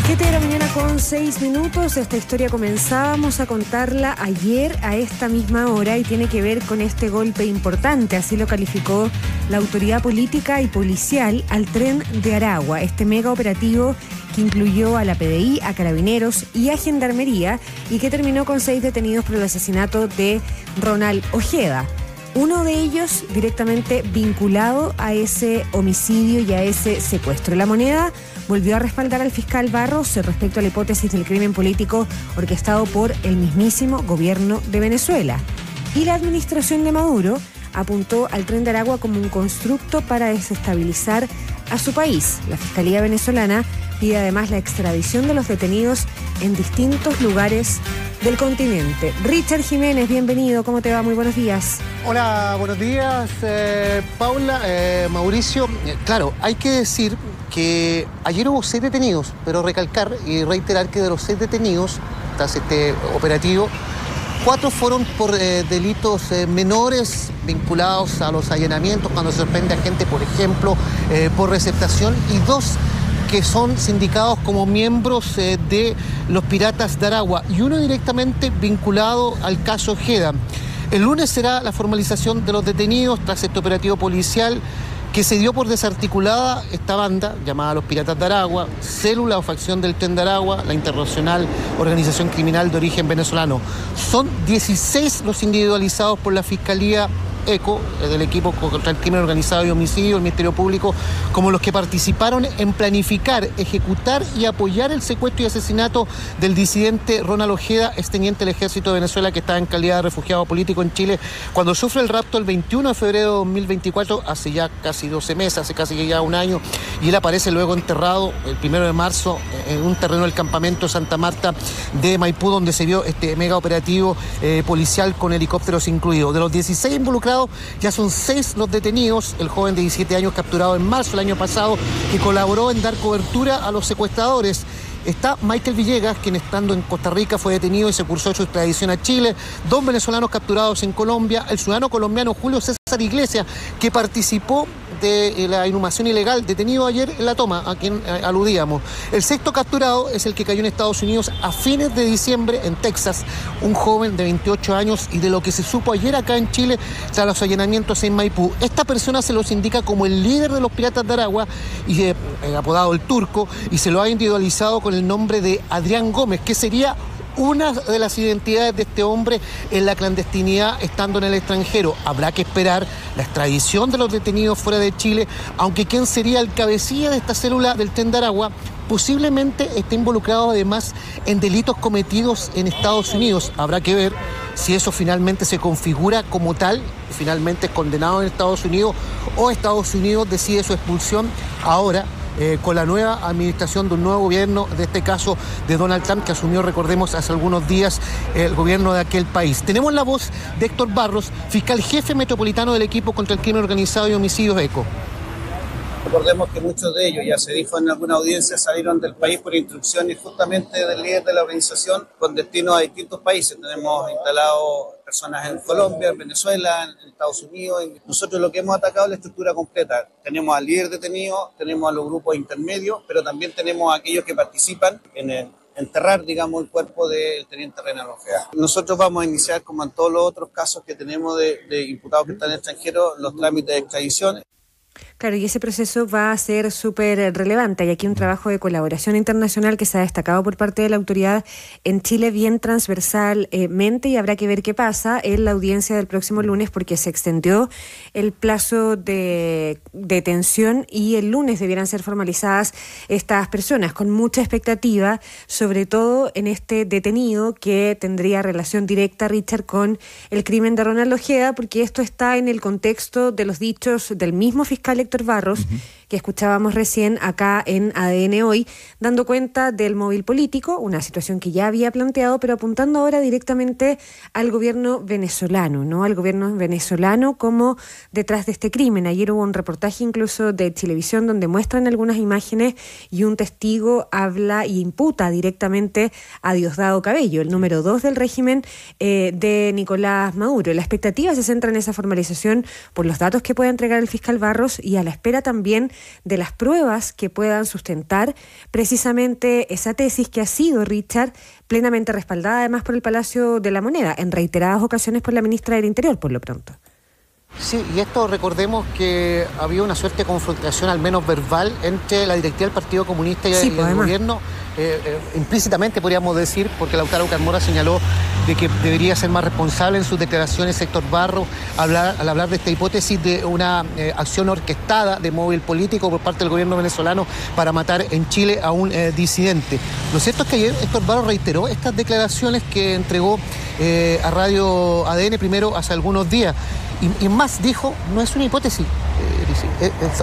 7:06. Esta historia comenzábamos a contarla ayer a esta misma hora y tiene que ver con este golpe importante, así lo calificó la autoridad política y policial al Tren de Aragua, este mega operativo que incluyó a la PDI, a Carabineros y a Gendarmería y que terminó con 6 detenidos por el asesinato de Ronald Ojeda. Uno de ellos directamente vinculado a ese homicidio y a ese secuestro. La Moneda volvió a respaldar al fiscal Barros respecto a la hipótesis del crimen político orquestado por el mismísimo gobierno de Venezuela. Y la administración de Maduro apuntó al Tren de Aragua como un constructo para desestabilizar a su país. La Fiscalía venezolana pide además la extradición de los detenidos en distintos lugares del continente. Richard Jiménez, bienvenido. ¿Cómo te va? Muy buenos días. Hola, buenos días, Paula, Mauricio. Claro, hay que decir que ayer hubo 6 detenidos, pero recalcar y reiterar que de los 6 detenidos, tras este operativo, 4 fueron por delitos menores vinculados a los allanamientos, cuando se sorprende a gente, por ejemplo, por receptación, y 2 que son sindicados como miembros de los Piratas de Aragua, y 1 directamente vinculado al caso Ojeda. El lunes será la formalización de los detenidos tras este operativo policial que se dio por desarticulada esta banda llamada los Piratas de Aragua, célula o facción del Tren de Aragua, la internacional organización criminal de origen venezolano. Son 16 los individualizados por la Fiscalía ECO, del equipo contra el crimen organizado y homicidio, el Ministerio Público, como los que participaron en planificar, ejecutar y apoyar el secuestro y asesinato del disidente Ronald Ojeda, exteniente del Ejército de Venezuela, que estaba en calidad de refugiado político en Chile, cuando sufre el rapto el 21 de febrero de 2024, hace ya casi 12 meses, hace casi ya un año, y él aparece luego enterrado el 1 de marzo en un terreno del campamento Santa Marta de Maipú, donde se vio este mega operativo policial con helicópteros incluidos. De los 16 involucrados, ya son 6 los detenidos. El joven de 17 años capturado en marzo del año pasado, que colaboró en dar cobertura a los secuestradores. Está Michael Villegas, quien estando en Costa Rica fue detenido y se cursó su extradición a Chile. 2 venezolanos capturados en Colombia. El ciudadano colombiano Julio César Iglesias, que participó de la inhumación ilegal, detenido ayer en La Toma, a quien aludíamos. El 6º capturado es el que cayó en Estados Unidos a fines de diciembre en Texas, un joven de 28 años, y de lo que se supo ayer acá en Chile tras los allanamientos en Maipú. Esta persona se los indica como el líder de los Piratas de Aragua, y apodado el Turco, y se lo ha individualizado con el nombre de Adrián Gómez, que sería una de las identidades de este hombre en la clandestinidad estando en el extranjero. Habrá que esperar la extradición de los detenidos fuera de Chile, aunque quien sería el cabecilla de esta célula del Tren de Aragua posiblemente esté involucrado además en delitos cometidos en Estados Unidos. Habrá que ver si eso finalmente se configura como tal, finalmente es condenado en Estados Unidos, o Estados Unidos decide su expulsión ahora, con la nueva administración de un nuevo gobierno, de este caso de Donald Trump, que asumió, recordemos, hace algunos días el gobierno de aquel país. Tenemos la voz de Héctor Barros, fiscal jefe metropolitano del equipo contra el crimen organizado y homicidios ECO. Recordemos que muchos de ellos, ya se dijo en alguna audiencia, salieron del país por instrucciones justamente del líder de la organización con destino a distintos países. Tenemos instalado personas en Colombia, en Venezuela, en Estados Unidos. Nosotros lo que hemos atacado es la estructura completa. Tenemos al líder detenido, tenemos a los grupos intermedios, pero también tenemos a aquellos que participan en enterrar, digamos, el cuerpo del teniente Ronald Ojeda. Nosotros vamos a iniciar, como en todos los otros casos que tenemos de imputados que están en el extranjero, los trámites de extradición. Claro, y ese proceso va a ser súper relevante. Hay aquí un trabajo de colaboración internacional que se ha destacado por parte de la autoridad en Chile bien transversalmente, y habrá que ver qué pasa en la audiencia del próximo lunes, porque se extendió el plazo de detención y el lunes debieran ser formalizadas estas personas, con mucha expectativa, sobre todo en este detenido que tendría relación directa, Richard, con el crimen de Ronald Ojeda, porque esto está en el contexto de los dichos del mismo fiscal Héctor Barros, que escuchábamos recién acá en ADN Hoy, dando cuenta del móvil político, una situación que ya había planteado, pero apuntando ahora directamente al gobierno venezolano, ¿no? Al gobierno venezolano como detrás de este crimen. Ayer hubo un reportaje incluso de Chilevisión donde muestran algunas imágenes y un testigo habla y imputa directamente a Diosdado Cabello, el número 2 del régimen de Nicolás Maduro. La expectativa se centra en esa formalización por los datos que puede entregar el fiscal Barros y a la espera también de las pruebas que puedan sustentar precisamente esa tesis que ha sido, Richard, plenamente respaldada además por el Palacio de la Moneda, en reiteradas ocasiones por la ministra del Interior, por lo pronto. Sí, y esto recordemos que había una suerte de confrontación, al menos verbal, entre la directiva del Partido Comunista y el gobierno. Implícitamente podríamos decir, porque Lautaro Carmona señaló de que debería ser más responsable en sus declaraciones Héctor Barros al hablar de esta hipótesis de una acción orquestada de móvil político por parte del gobierno venezolano para matar en Chile a un disidente. Lo cierto es que ayer Héctor Barros reiteró estas declaraciones que entregó a Radio ADN primero hace algunos días. Y más dijo, no es una hipótesis,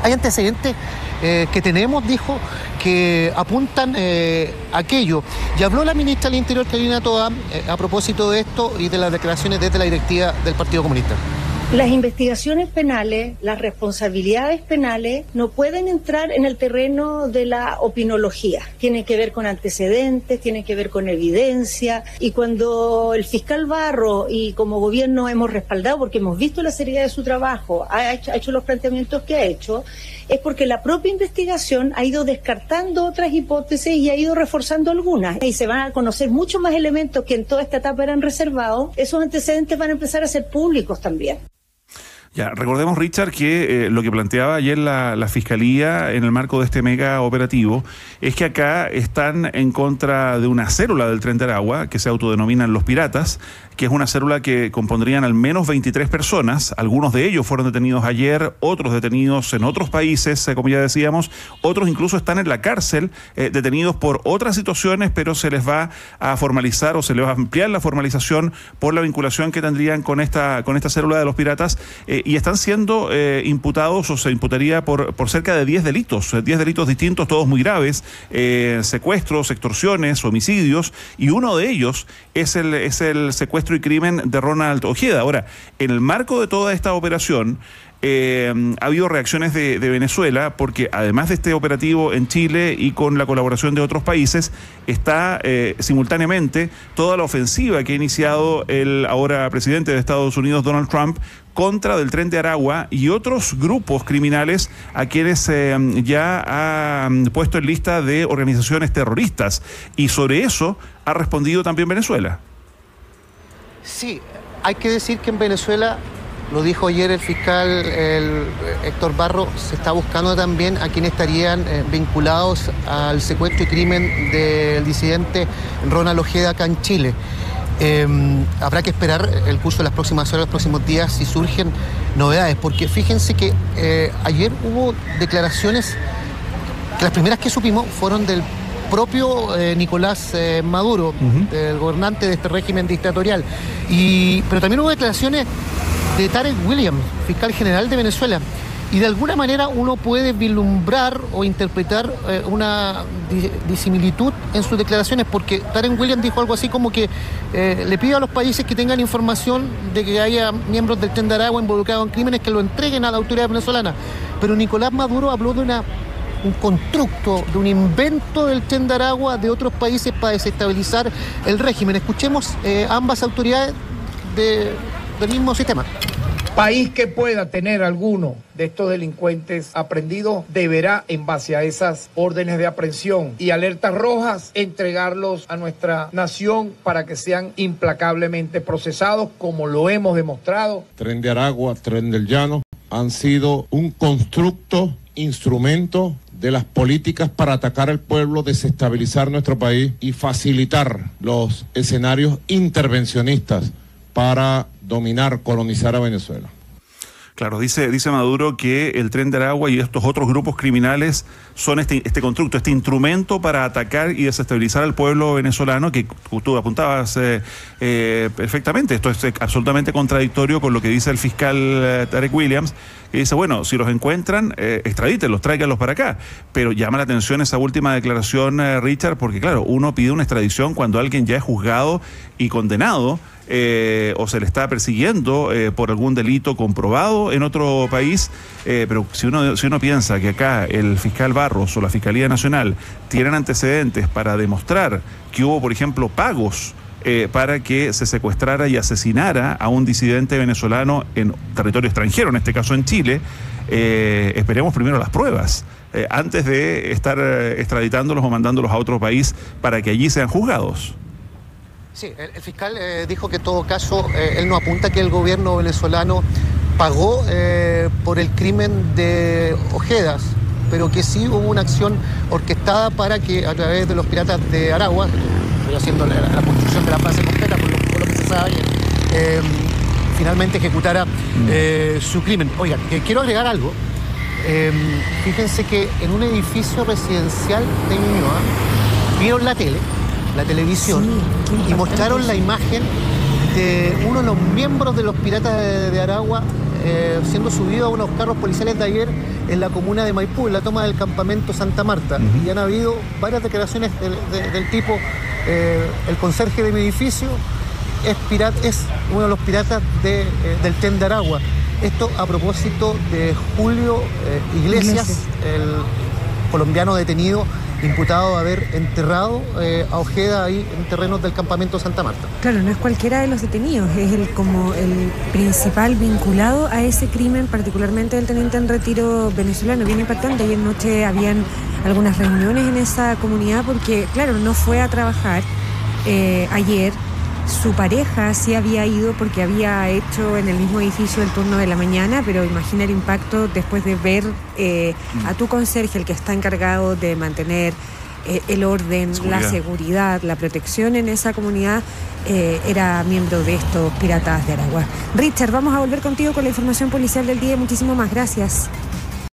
hay antecedentes que tenemos, dijo, que apuntan a aquello. Y habló la ministra del Interior, Carolina Toá, a propósito de esto y de las declaraciones desde la directiva del Partido Comunista. Las investigaciones penales, las responsabilidades penales no pueden entrar en el terreno de la opinología. Tienen que ver con antecedentes, tienen que ver con evidencia. Y cuando el fiscal Barros y como gobierno hemos respaldado, porque hemos visto la seriedad de su trabajo, ha hecho los planteamientos que ha hecho, es porque la propia investigación ha ido descartando otras hipótesis y ha ido reforzando algunas. Y se van a conocer muchos más elementos que en toda esta etapa eran reservados. Esos antecedentes van a empezar a ser públicos también. Ya, recordemos, Richard, que lo que planteaba ayer la Fiscalía en el marco de este mega operativo es que acá están en contra de una célula del Tren de Aragua que se autodenominan Los Piratas, que es una célula que compondrían al menos 23 personas. Algunos de ellos fueron detenidos ayer, otros detenidos en otros países, como ya decíamos, otros incluso están en la cárcel, detenidos por otras situaciones, pero se les va a formalizar o se les va a ampliar la formalización por la vinculación que tendrían con esta célula de Los Piratas, y están siendo imputados, o se imputaría por cerca de 10 delitos distintos, todos muy graves, secuestros, extorsiones, homicidios, y uno de ellos es el secuestro y crimen de Ronald Ojeda. Ahora, en el marco de toda esta operación, ha habido reacciones de Venezuela, porque además de este operativo en Chile y con la colaboración de otros países, está simultáneamente toda la ofensiva que ha iniciado el ahora presidente de Estados Unidos, Donald Trump, contra del Tren de Aragua y otros grupos criminales a quienes ya ha puesto en lista de organizaciones terroristas. Y sobre eso ha respondido también Venezuela. Sí, hay que decir que en Venezuela, lo dijo ayer el fiscal Héctor Barros, se está buscando también a quienes estarían vinculados al secuestro y crimen del disidente Ronald Ojeda acá en Chile. Habrá que esperar el curso de las próximas horas, los próximos días, si surgen novedades, porque fíjense que ayer hubo declaraciones, que las primeras que supimos fueron del propio Nicolás Maduro, el gobernante de este régimen dictatorial, pero también hubo declaraciones de Tarek William, fiscal general de Venezuela, y de alguna manera uno puede vislumbrar o interpretar una disimilitud en sus declaraciones, porque Tarek William dijo algo así como que le pide a los países que tengan información de que haya miembros del Tren de Aragua involucrados en crímenes que lo entreguen a la autoridad venezolana, pero Nicolás Maduro habló de un constructo, de un invento del Tren de Aragua de otros países para desestabilizar el régimen. Escuchemos ambas autoridades del mismo sistema. País que pueda tener alguno de estos delincuentes aprendidos deberá, en base a esas órdenes de aprehensión y alertas rojas, entregarlos a nuestra nación para que sean implacablemente procesados, como lo hemos demostrado. Tren de Aragua, Tren del Llano han sido un constructo, instrumento de las políticas para atacar al pueblo, desestabilizar nuestro país y facilitar los escenarios intervencionistas para dominar, colonizar a Venezuela. Claro, dice Maduro que el Tren de Aragua y estos otros grupos criminales son este constructo, este instrumento para atacar y desestabilizar al pueblo venezolano, que tú apuntabas perfectamente. Esto es absolutamente contradictorio con lo que dice el fiscal Tarek Williams, que dice, bueno, si los encuentran, extradítenlos, tráiganlos para acá. Pero llama la atención esa última declaración, Richard, porque claro, uno pide una extradición cuando alguien ya es juzgado y condenado, o se le está persiguiendo por algún delito comprobado en otro país, pero si uno piensa que acá el fiscal Barros o la Fiscalía Nacional tienen antecedentes para demostrar que hubo, por ejemplo, pagos para que se secuestrara y asesinara a un disidente venezolano en territorio extranjero, en este caso en Chile. Esperemos primero las pruebas, antes de estar extraditándolos o mandándolos a otro país para que allí sean juzgados. Sí, el fiscal dijo que en todo caso él no apunta que el gobierno venezolano pagó por el crimen de Ojedas, pero que sí hubo una acción orquestada para que a través de los piratas de Aragua, estoy haciendo la construcción de la frase completa por lo que se sabe, finalmente ejecutara su crimen. Oigan, quiero agregar algo. Fíjense que en un edificio residencial de Ñuñoa vieron la televisión, y mostraron la imagen de uno de los miembros de los piratas de Aragua siendo subido a unos carros policiales de ayer en la comuna de Maipú, en la toma del campamento Santa Marta. Y han habido varias declaraciones del tipo, el conserje de mi edificio es uno de los piratas del TEN de Aragua. Esto a propósito de Julio Iglesias, el colombiano detenido, imputado de haber enterrado a Ojeda ahí en terrenos del campamento Santa Marta. Claro, no es cualquiera de los detenidos, es como el principal vinculado a ese crimen, particularmente del teniente en retiro venezolano. Bien impactante. Ayer noche habían algunas reuniones en esa comunidad porque, claro, no fue a trabajar ayer. Su pareja sí había ido porque había hecho en el mismo edificio el turno de la mañana, pero imagina el impacto después de ver a tu conserje, el que está encargado de mantener el orden, la seguridad, la protección en esa comunidad, era miembro de estos piratas de Aragua. Richard, vamos a volver contigo con la información policial del día. Muchísimas más gracias.